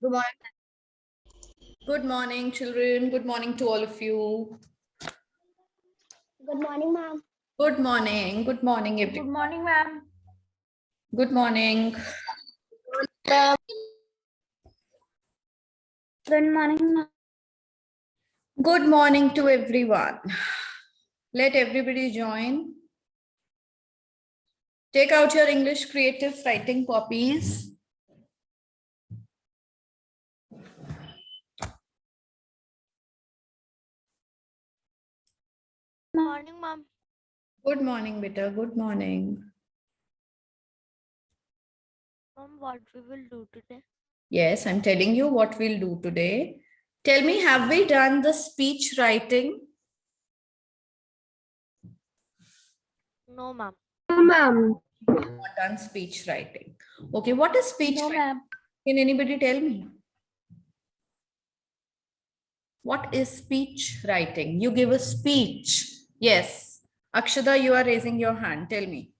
Good morning. Good morning, children. Good morning to all of you. Good morning, ma'am. Good morning. Good morning, Good everyone. morning, ma'am. Good morning. Good morning, ma'am. Good morning to everyone. Let everybody join. Take out your English creative writing copies. Morning, ma'am. Good morning, beta. Good morning. Ma'am, what we will do today? Yes, I'm telling you what we'll do today. Tell me, have we done the speech writing? No, ma'am. No, ma'am. Not done speech writing. Okay, what is speech No, writing? ma'am. Can anybody tell me? What is speech writing? You give a speech. Yes. Akshada, you are raising your hand. Tell me.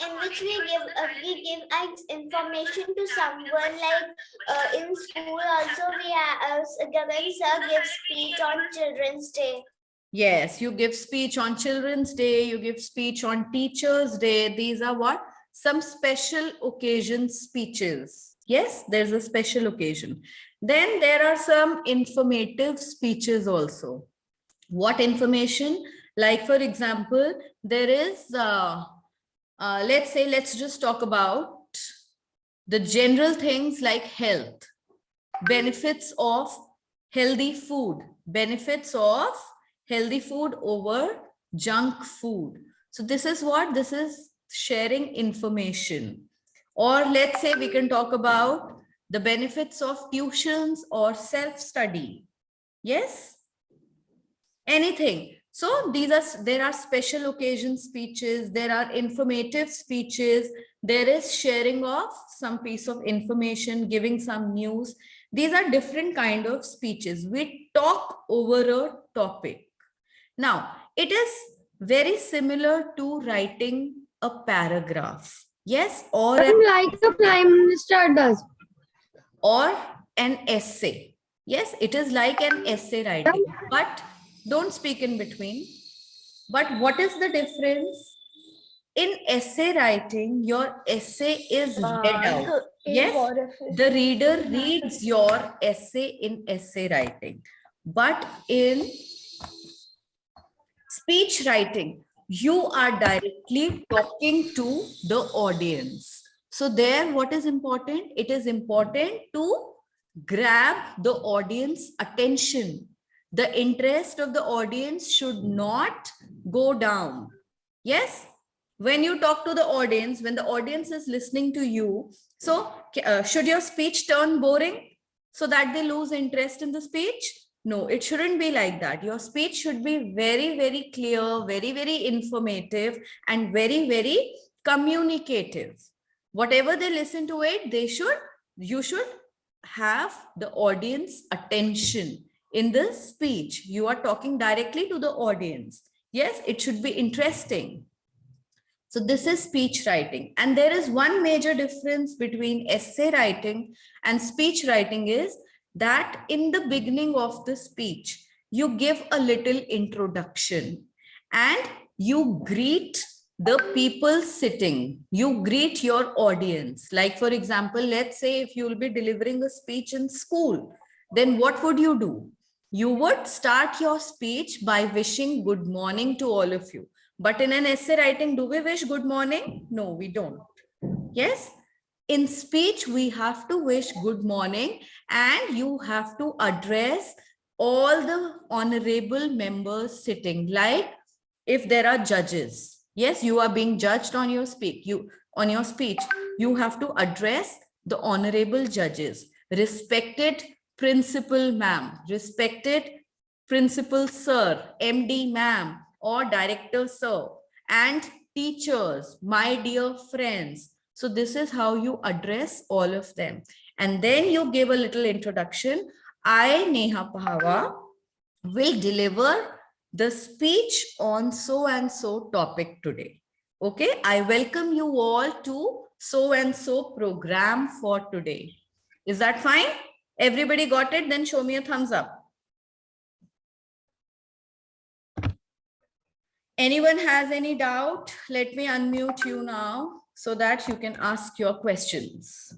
In which we give information to someone, like in school also we have Gagan sir gives speech on Children's Day. Yes, you give speech on Children's Day, you give speech on Teachers' Day. These are what? Some special occasion speeches. Yes, there's a special occasion. Then there are some informative speeches also. What information? Like, for example, there is, let's just talk about the general things like health, benefits of healthy food, benefits of healthy food over junk food. So this is what? This is sharing information. Or let's say we can talk about the benefits of tuitions or self-study. Yes? Anything. So there are special occasion speeches, there are informative speeches, there is sharing of some piece of information, giving some news. These are different kind of speeches. We talk over a topic. Now, it is very similar to writing a paragraph. Yes, or Like the Prime Minister does. or an essay. Yes, it is like an essay writing, but don't speak in between. But what is the difference? In essay writing, your essay is read out. Yes, the reader reads your essay in essay writing. But in speech writing, you are directly talking to the audience. So there, what is important? It is important to grab the audience attention. The interest of the audience should not go down. Yes, when you talk to the audience, when the audience is listening to you, so should your speech turn boring so that they lose interest in the speech? No, it shouldn't be like that. Your speech should be very, very clear, very, very informative, and very, very communicative. Whatever they listen to it, you should have the audience attention in the speech. You are talking directly to the audience. Yes, it should be interesting. So this is speech writing. And there is one major difference between essay writing and speech writing is that in the beginning of the speech, you give a little introduction and you greet the people sitting. You greet your audience. Like, for example, let's say if you will be delivering a speech in school, then what would you do? You would start your speech by wishing good morning to all of you. But in an essay writing, do we wish good morning? No, we don't. Yes. In speech, we have to wish good morning and you have to address all the honorable members sitting. Like if there are judges, yes, you are being judged on your speech. You have to address the honorable judges. Respected principal ma'am, respected principal sir, MD ma'am, or director sir, and teachers, my dear friends. So this is how you address all of them. And then you give a little introduction. I, Neha Pahwa, will deliver the speech on so and so topic today. Okay, I welcome you all to so and so program for today. Is that fine? Everybody got it? Then show me a thumbs up. Anyone has any doubt? Let me unmute you now so that you can ask your questions.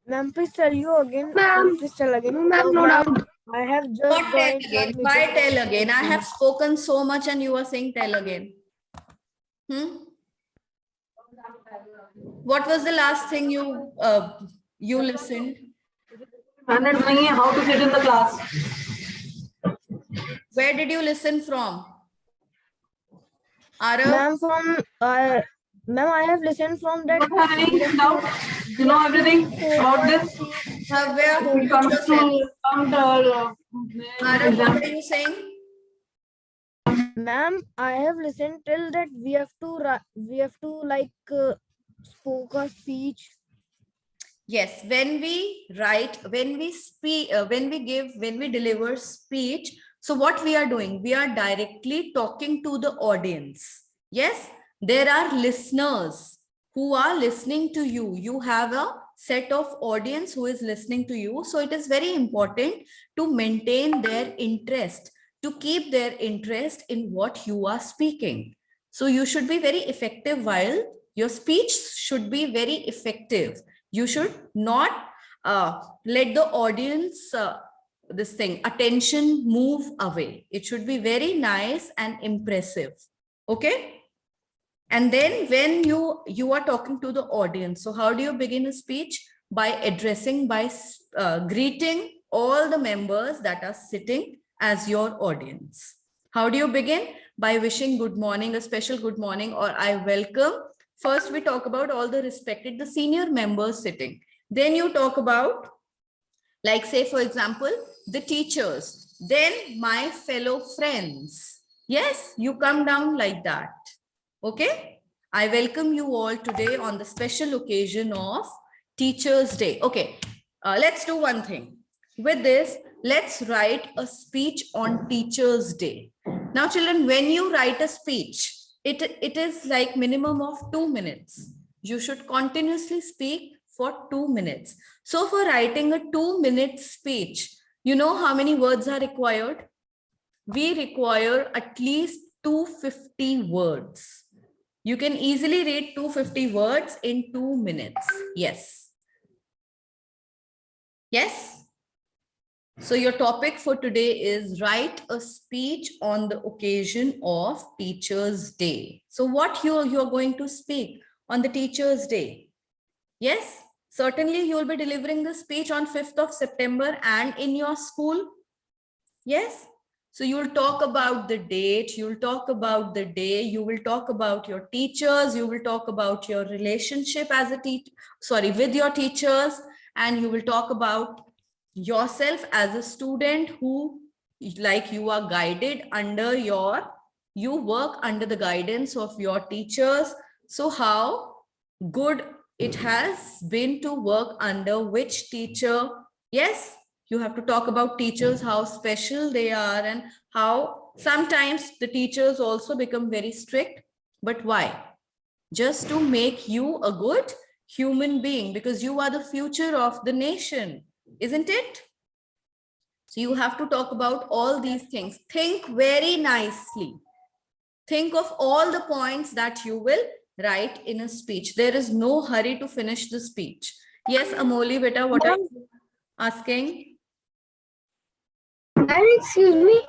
Ma'am, please tell you again. Ma'am. Please tell again. Ma'am, no doubt. I have just Not tell joined again. the Why meeting. tell again? I have spoken so much and you are saying tell again. What was the last thing you listened? Standard नहीं है how to sit in the class. Where did you listen from? Arav? Ma'am, I have listened from that. Don't have any doubt. You know everything about this. Bhavya, When it comes to Arav, what are you saying? Ma'am, I have listened till that we have to like spoke a speech. Yes, when we write, when we speak, when we deliver speech, so what we are doing, we are directly talking to the audience. Yes, there are listeners who are listening to you. You have a set of audience who is listening to you. So it is very important to maintain their interest, to keep their interest in what you are speaking. So you should be very effective while your speech should be very effective. You should not let the audience attention move away. It should be very nice and impressive. Okay. And then when you are talking to the audience, so how do you begin a speech? By addressing, by greeting all the members that are sitting as your audience. How do you begin? By wishing good morning, a special good morning, or I welcome. First, we talk about all the the senior members sitting. Then you talk about, like say, for example, the teachers, then my fellow friends. Yes, you come down like that. Okay. I welcome you all today on the special occasion of Teachers' Day. Okay. Let's do one thing. With this, let's write a speech on Teachers' Day. Now, children, when you write a speech, it is like minimum of 2 minutes. You should continuously speak for 2 minutes. So for writing a 2-minute speech, you know how many words are required? We require at least 250 words. You can easily read 250 words in 2 minutes. Yes. Yes. So your topic for today is write a speech on the occasion of Teachers' Day. So what you're going to speak on the Teachers' Day? Yes, certainly you will be delivering the speech on 5th of September and in your school. Yes. So you will talk about the date, you will talk about the day, you will talk about your teachers, you will talk about your relationship as a with your teachers, and you will talk about yourself as a student who, like, you are guided under you work under the guidance of your teachers. So how good it has been to work under which teacher. Yes, you have to talk about teachers, how special they are, and how sometimes the teachers also become very strict. But why? Just to make you a good human being, because you are the future of the nation, isn't it? So you have to talk about all these things. Think very nicely. Think of all the points that you will write in a speech. There is no hurry to finish the speech. Yes, Amoli, beta, what are you asking? Excuse me.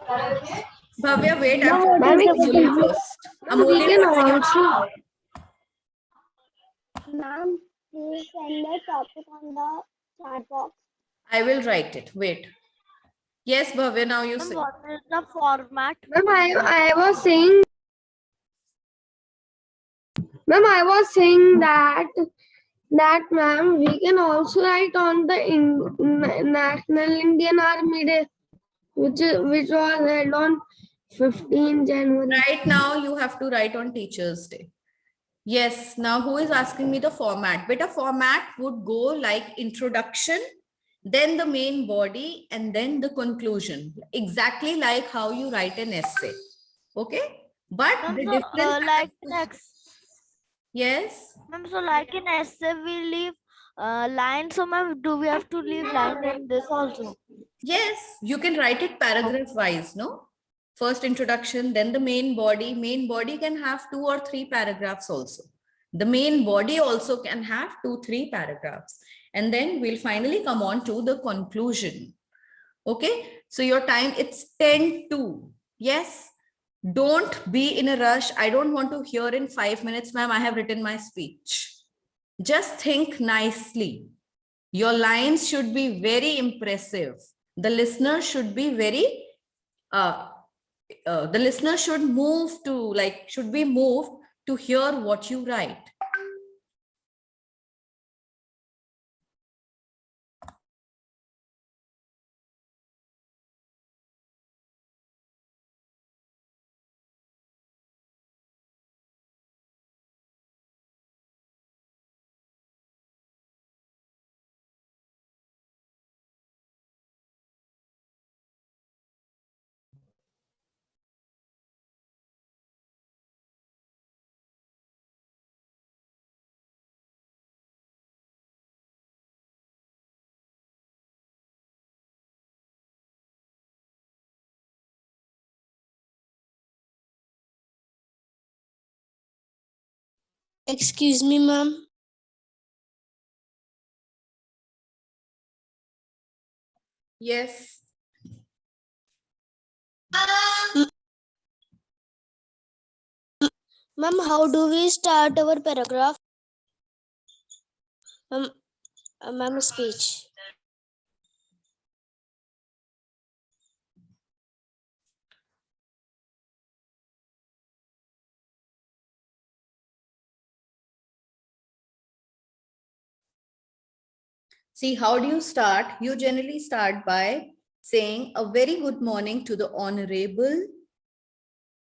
Bhavya, wait, I'm No, talking to what is the Amoli first. Amoli, can what are you also. Ma'am, please send the topic on the chat box. I will write it. Wait. Yes, Bhavya, now you Ma'am, say. what is the format? Ma'am, I was saying. Ma'am, I was saying that ma'am, we can also write on the National Indian Army Day, which was held on 15 January. Right now, you have to write on Teachers' Day. Yes, now who is asking me the format? Beta, format would go like introduction, then the main body, and then the conclusion. Exactly like how you write an essay. Okay? But Ma'am, the so, difference... like next. Yes. Ma'am, so like in essay, we leave line. So, ma'am, do we have to leave line in this also? Yes, you can write it paragraph wise, no? First introduction, then the main body. Main body can have 2 or 3 paragraphs also. The main body also can have 2, 3 paragraphs. And then we'll finally come on to the conclusion. Okay, so your time, it's 10 to. Yes, don't be in a rush. I don't want to hear in 5 minutes, ma'am, I have written my speech. Just think nicely. Your lines should be very impressive. The listener should be very, the listener should move to, like, should be moved to hear what you write. Excuse me, ma'am. Yes. Ma'am, how do we start our paragraph? Ma'am, speech. See, how do you start? You generally start by saying a very good morning to the honorable.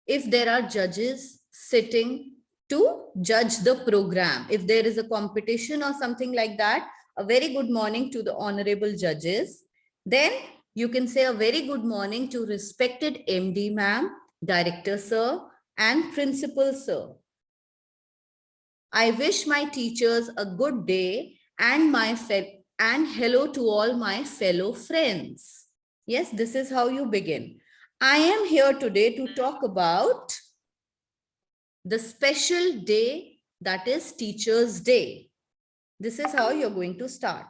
If there are judges sitting to judge the program, if there is a competition or something like that, a very good morning to the honorable judges. Then you can say a very good morning to respected MD ma'am, director sir, and principal sir. I wish my teachers a good day and and hello to all my fellow friends. Yes, this is how you begin. I am here today to talk about the special day, that is Teachers' Day. This is how you're going to start.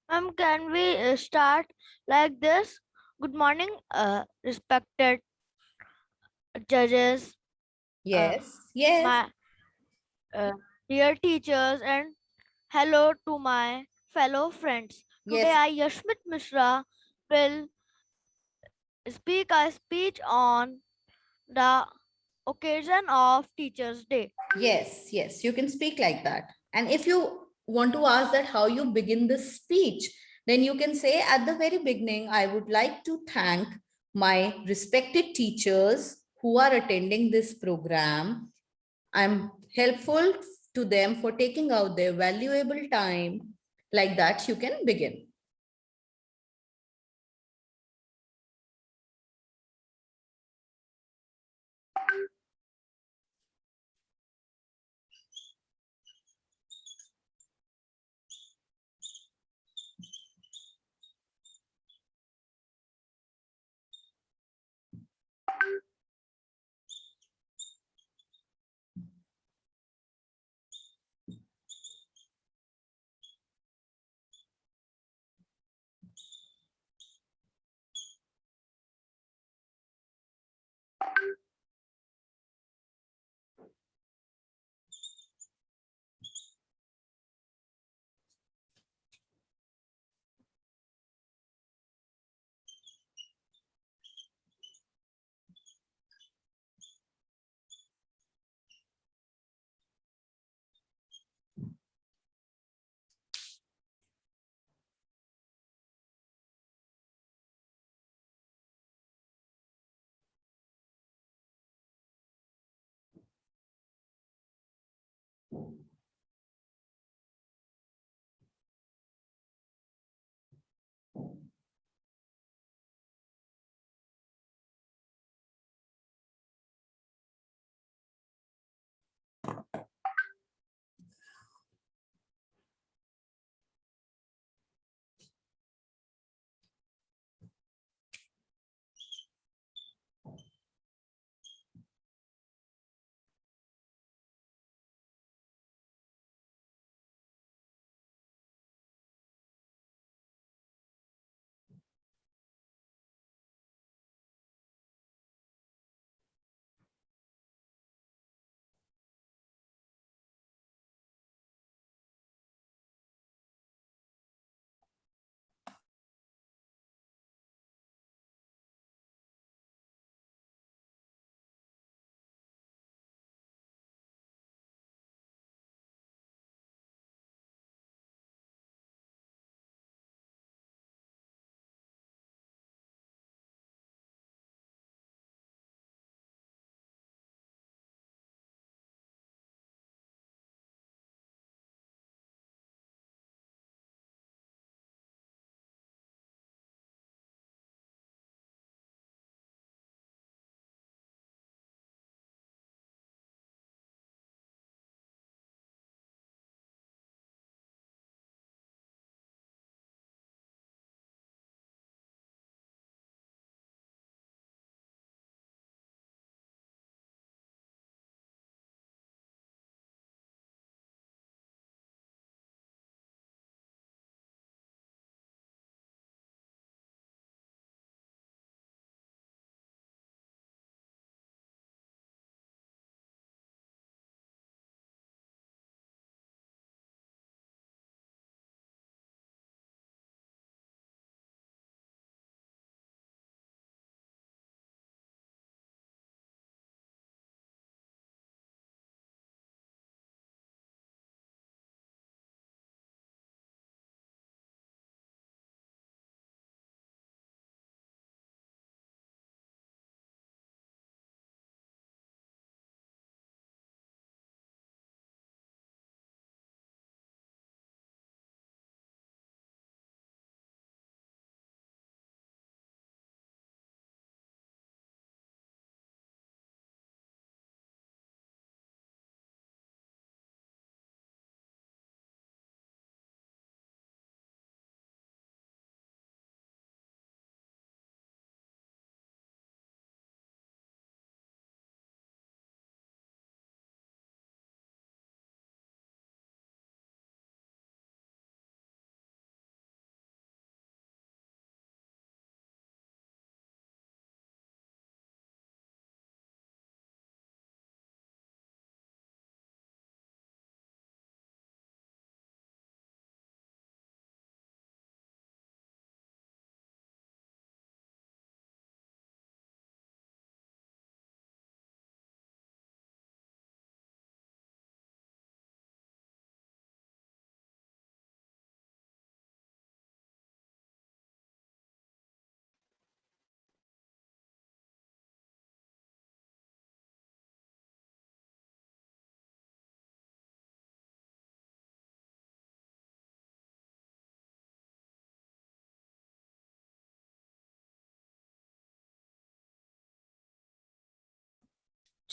Ma'am, can we start like this? Good morning, respected judges, Yes, yes, my dear teachers, and hello to my fellow friends. Today, yes, I, Yashmit Mishra, will speak a speech on the occasion of Teachers' Day. yes, yes. You can speak like that. And if you want to ask that how you begin the speech, then you can say at the very beginning, I would like to thank my respected teachers who are attending this program. I'm helpful to them for taking out their valuable time. Like that, you can begin.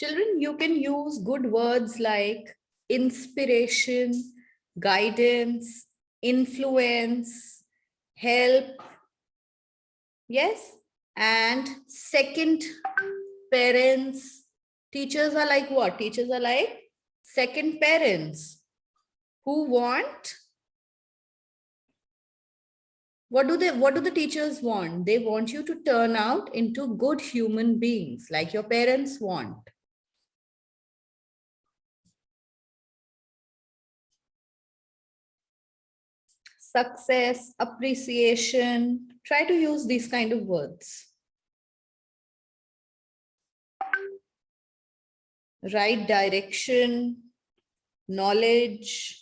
Children, you can use good words like inspiration, guidance, influence, help. Yes. And second, parents. Teachers are like what? Teachers are like second parents who want. What do the teachers want? They want you to turn out into good human beings like your parents want. Success, appreciation. Try to use these kind of words. Right direction, knowledge.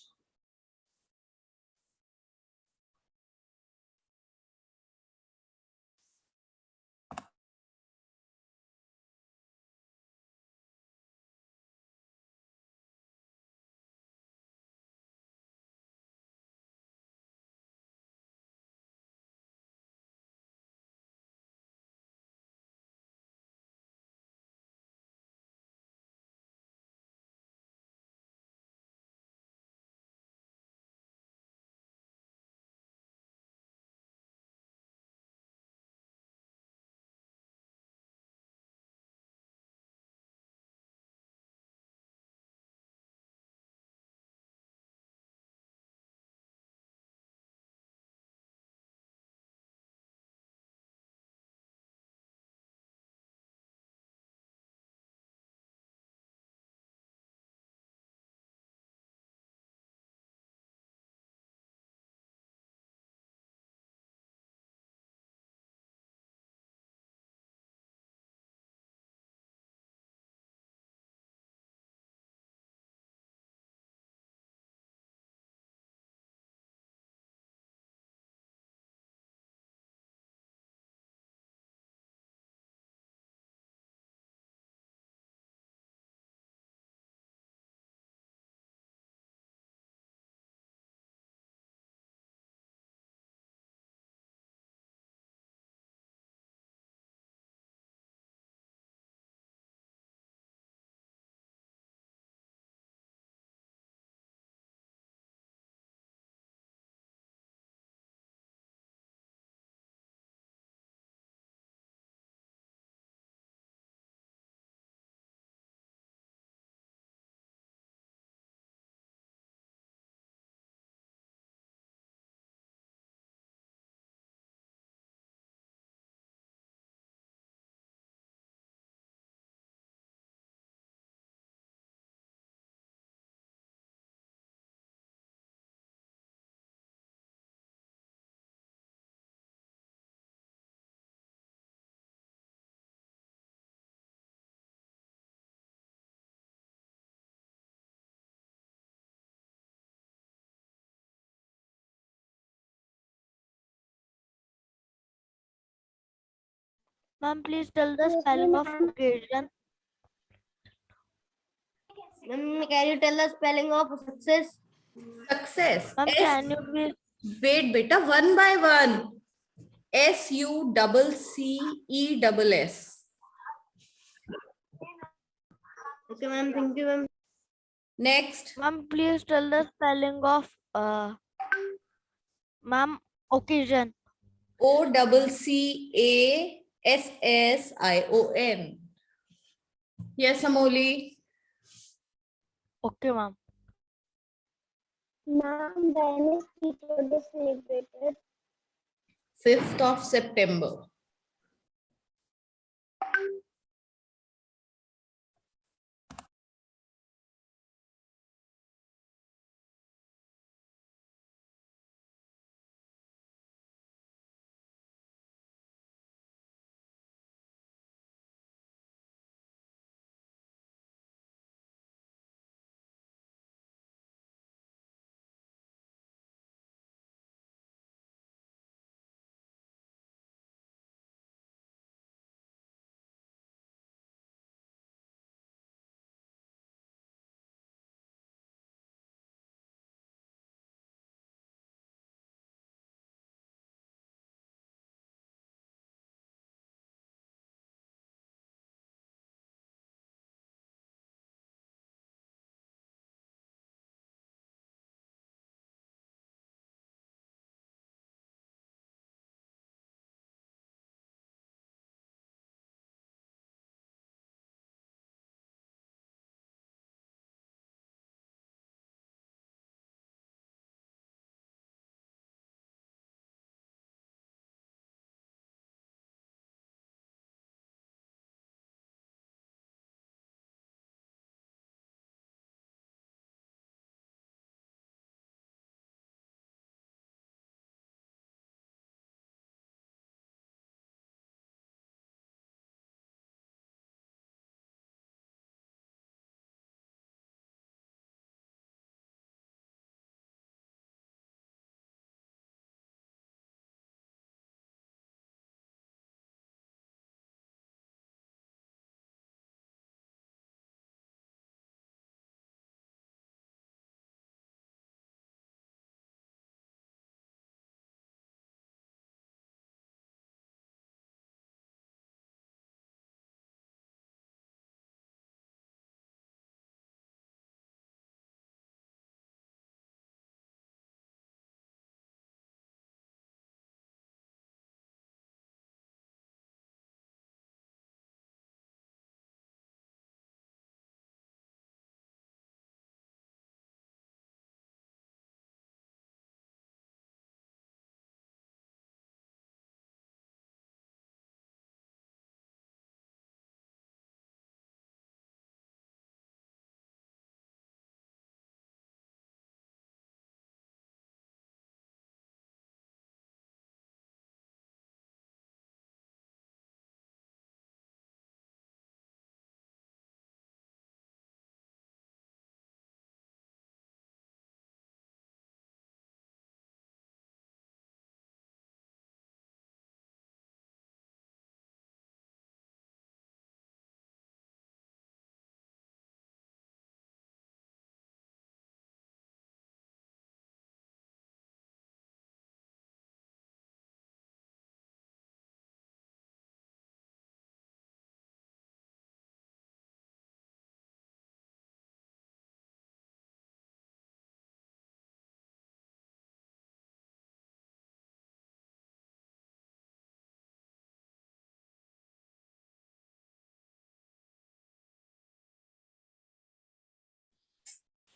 Ma'am, please tell the spelling of occasion. Ma'am, can you tell the spelling of success? Success. Ma'am, can you please? Wait, beta, one by one. SUCCESS. Okay, ma'am. Thank you, ma'am. Next, Ma'am, please tell the spelling of ma'am, occasion. OCCASSION. Yes, Amoli. Okay, ma'am. Ma'am, when is Teacher Day celebrated? 5th of September.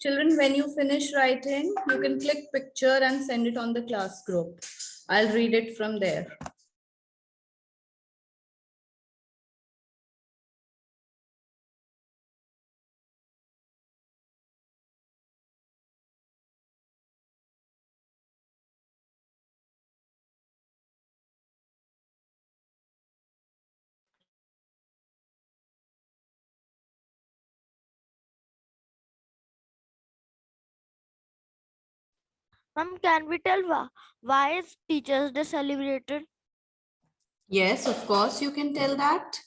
Children, when you finish writing, you can click picture and send it on the class group. I'll read it from there. Ma'am, can we tell why is Teachers Day celebrated? Yes, of course, you can tell that.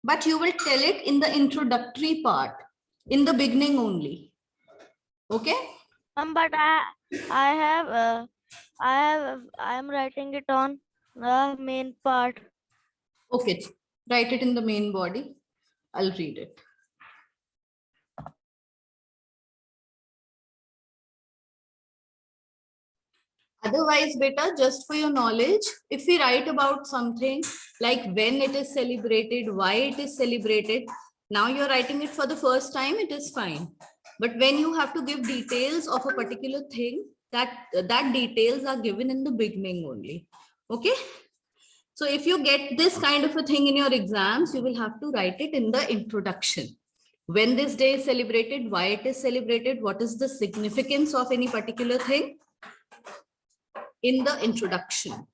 But you will tell it in the introductory part, in the beginning only. Okay? But I am writing it on the main part. Okay, write it in the main body. I'll read it. Otherwise, beta, just for your knowledge, if we write about something like when it is celebrated, why it is celebrated, now you're writing it for the first time, it is fine. But when you have to give details of a particular thing, that details are given in the beginning only. Okay? So if you get this kind of a thing in your exams, you will have to write it in the introduction. When this day is celebrated, why it is celebrated, what is the significance of any particular thing in the introduction.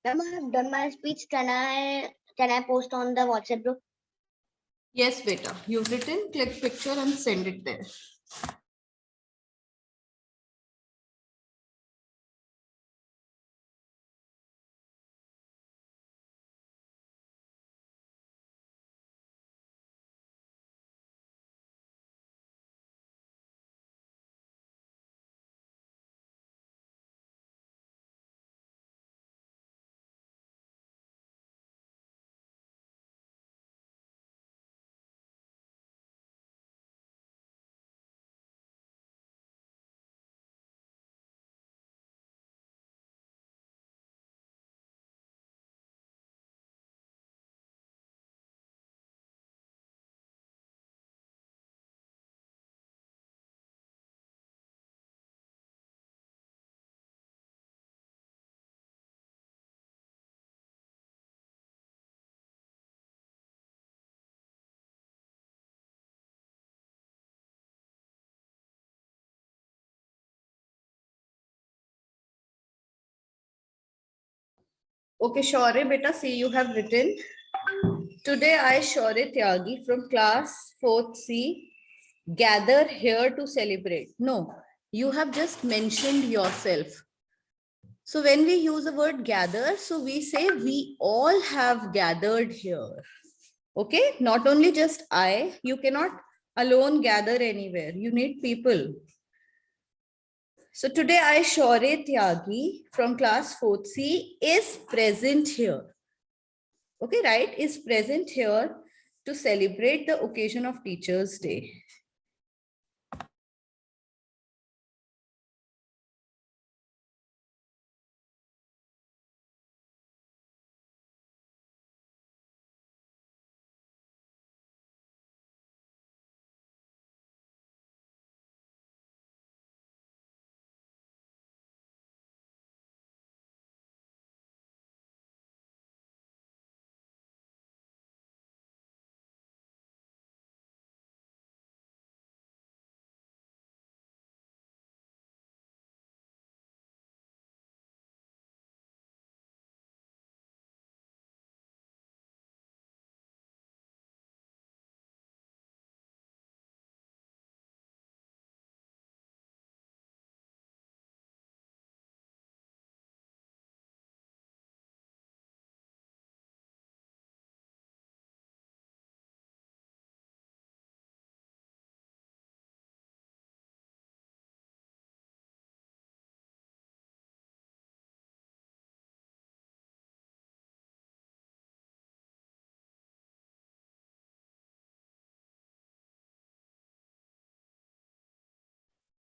Ma'am, I have done my speech. Can I post on the WhatsApp group? Yes, beta, you've written, click picture and send it there. Okay, Shaurya beta, see you have written. Today I, Shaurya Tyagi from class 4th C, gather here to celebrate. No, you have just mentioned yourself. So when we use the word gather, so we say we all have gathered here. Okay, not only just I, you cannot alone gather anywhere. You need people. So today I, Shaurya Tyagi from class 4th C, is present here. Okay, right? Is present here to celebrate the occasion of Teachers' Day.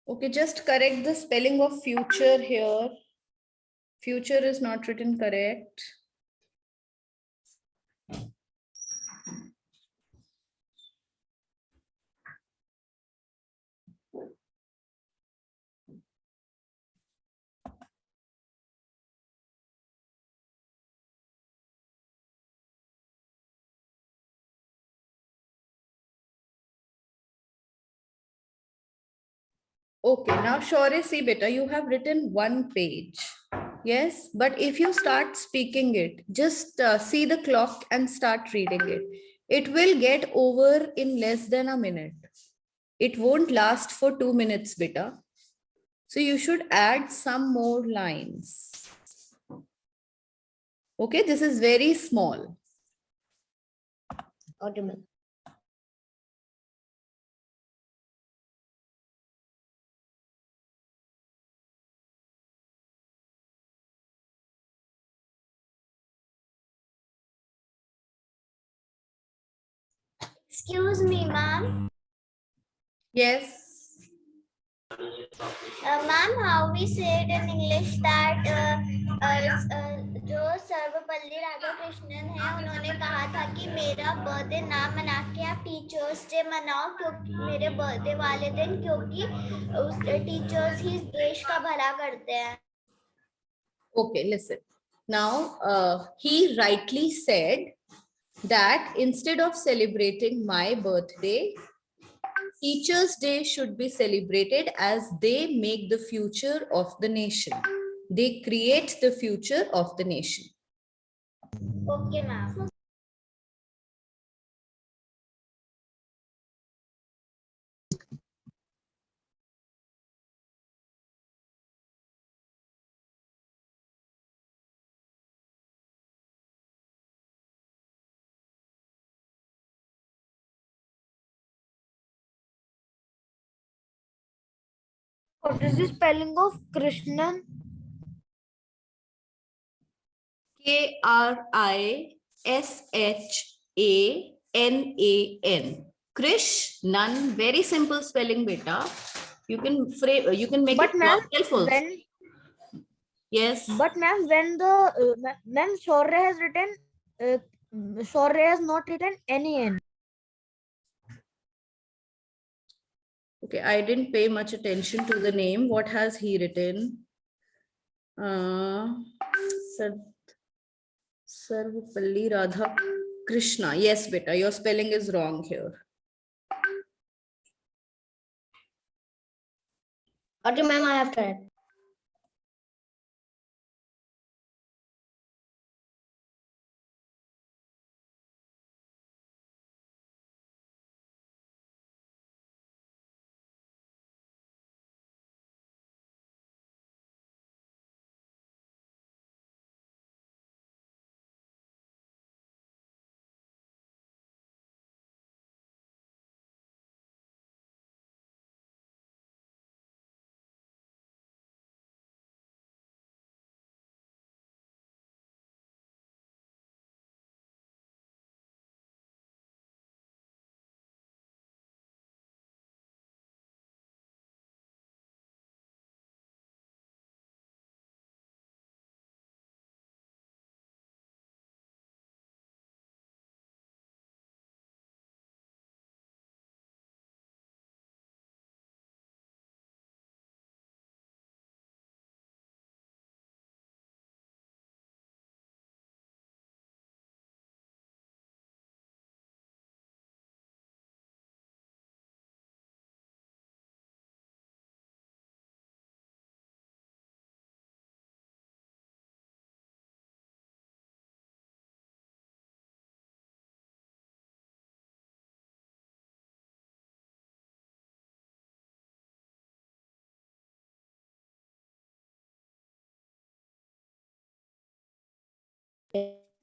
Okay, just correct the spelling of future here. Future is not written correct. Okay, now Shaurya, see beta, you have written one page. Yes, but if you start speaking it, just see the clock and start reading it. It will get over in less than a minute. It won't last for 2 minutes, beta. So you should add some more lines. Okay, this is very small. Okay, ma'am. Excuse me, ma'am. Yes. Ma'am, how we say it in English that जो सर्वपल्ली राधाकृष्णन है उन्होंने कहा था कि मेरा birthday ना मना के आप टीचर्स डे मनाओ क्योंकि मेरे बर्थडे वाले दिन क्योंकि उस टीचर्स ही देश का भला करते हैं. Okay, listen. Now, he rightly said that instead of celebrating my birthday, Teachers' Day should be celebrated as they make the future of the nation. They create the future of the nation. Okay, ma'am. What is the spelling of Krishnan? Krishnan. Krishnan, very simple spelling, beta. You can make But it ma'am, yourself also. when Yes. but ma'am, when the ma'am Shaurya has written, Shaurya has not written any N. Okay, I didn't pay much attention to the name. What has he written? Sarvapalli Radha Krishna. Yes, beta, your spelling is wrong here. Okay, ma'am, I have tried.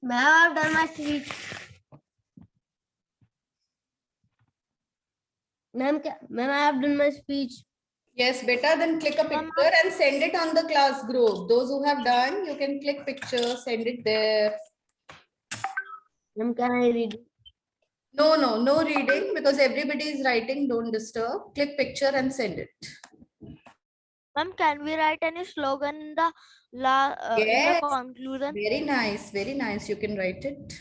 Ma'am, I have done my speech. Ma'am, I have done my speech. Yes, better then click a picture and send it on the class group. Those who have done, you can click picture, send it there. Ma'am, can I read it? No reading because everybody is writing. Don't disturb. Click picture and send it. Ma'am, can we write any slogan in the Yes. conclusion? Very nice. Very nice. You can write it.